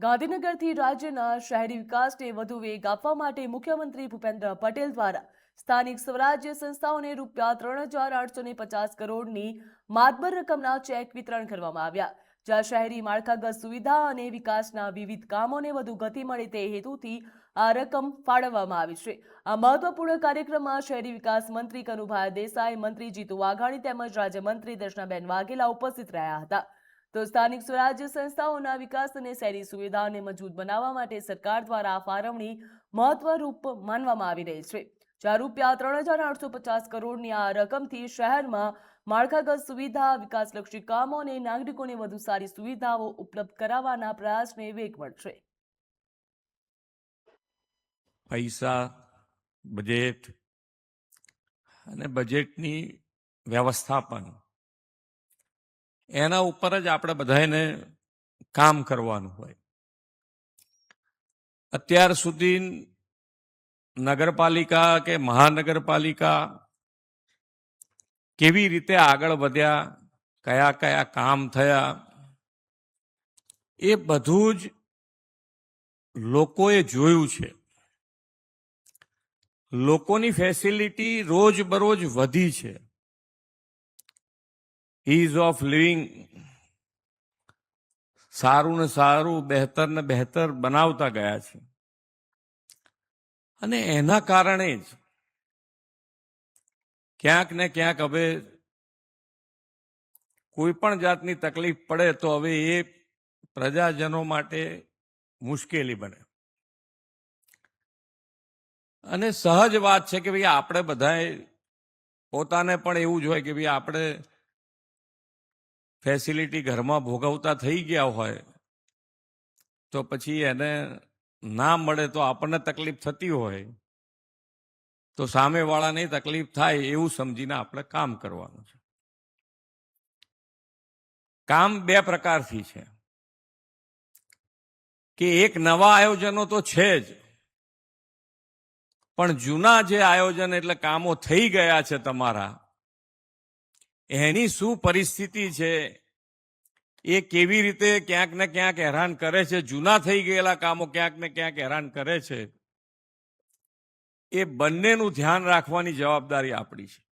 ગાંધીનગરથી રાજ્યના શહેરી વિકાસને વધુ વેગ આપવા માટે મુખ્યમંત્રી ભૂપેન્દ્ર પટેલ દ્વારા સ્થાનિક સ્વરાજ્ય સંસ્થાઓને રૂપિયા 3,850 કરોડની માતબર રકમના ચેક વિતરણ કરવામાં આવ્યા, જ્યાં શહેરી માળખાગત સુવિધા અને વિકાસના વિવિધ કામોને વધુ ગતિ મળે તે હેતુથી આ રકમ ફાળવવામાં આવી છે. આ મહત્વપૂર્ણ કાર્યક્રમમાં શહેરી વિકાસ મંત્રી કનુભાઈ દેસાઈ, મંત્રી જીતુ વાઘાણી તેમજ રાજ્યમંત્રી દર્શનાબેન વાઘેલા ઉપસ્થિત રહ્યા હતા. તો સ્થાનિક સ્વરાજ્ય સંસ્થાઓના વિકાસ અને શહેરી સુવિધાઓને મજબૂત બનાવવા માટે સરકાર દ્વારા આ ફાળવણી મહત્વરૂપ માનવામાં આવી રહી છે, જ્યાં રૂપિયા 3,850 કરોડની આ રકમથી શહેરમાં માળખાગત સુવિધા, વિકાસલક્ષી કામો અને નાગરિકોને વધુ સારી સુવિધાઓ ઉપલબ્ધ કરાવવાના પ્રયાસને વેગ મળશે. પૈસા, બજેટ અને બજેટની વ્યવસ્થાપન એના ઉપર જ આપણે બધાને કામ કરવાનું હોય. અત્યાર સુધી નગરપાલિકા કે મહાનગરપાલિકા કેવી રીતે આગળ વધ્યા, કયા કયા કામ થયા, એ બધું જ લોકોએ જોયું છે. લોકોની ફેસિલિટી રોજબરોજ વધી છે. ઇઝ ઓફ લિવિંગ સારું ને સારું, બહેતર ને બહેતર બનાવતા ગયા છે. અને એના કારણે જ ક્યાંક ને ક્યાંક હવે કોઈ પણ જાતની તકલીફ પડે તો હવે એ પ્રજાજનો માટે મુશ્કેલી બને. અને સહજ વાત છે કે ભાઈ આપણે બધાએ પોતાને પણ એવું જ હોય કે ભાઈ આપણે ફેસિલિટી ઘરમાં ભોગવતા થઈ ગયા હોય તો પછી એને ના મળે તો આપણને તકલીફ થતી હોય તો સામેવાળાને તકલીફ થાય એવું સમજીને આપણે કામ કરવાનું છે. કામ બે પ્રકારથી છે કે એક નવા આયોજનો તો છે જ, પણ જૂના જે આયોજન એટલે કામો થઈ ગયા છે તમારા, એની શું પરિસ્થિતિ છે, એ કેવી રીતે ક્યાંક ને ક્યાંક હેરાન કરે છે, જૂના થઈ ગયેલા કામો ક્યાંક ને ક્યાંક હેરાન કરે છે, એ બંનેનું ધ્યાન રાખવાની જવાબદારી આપણી છે.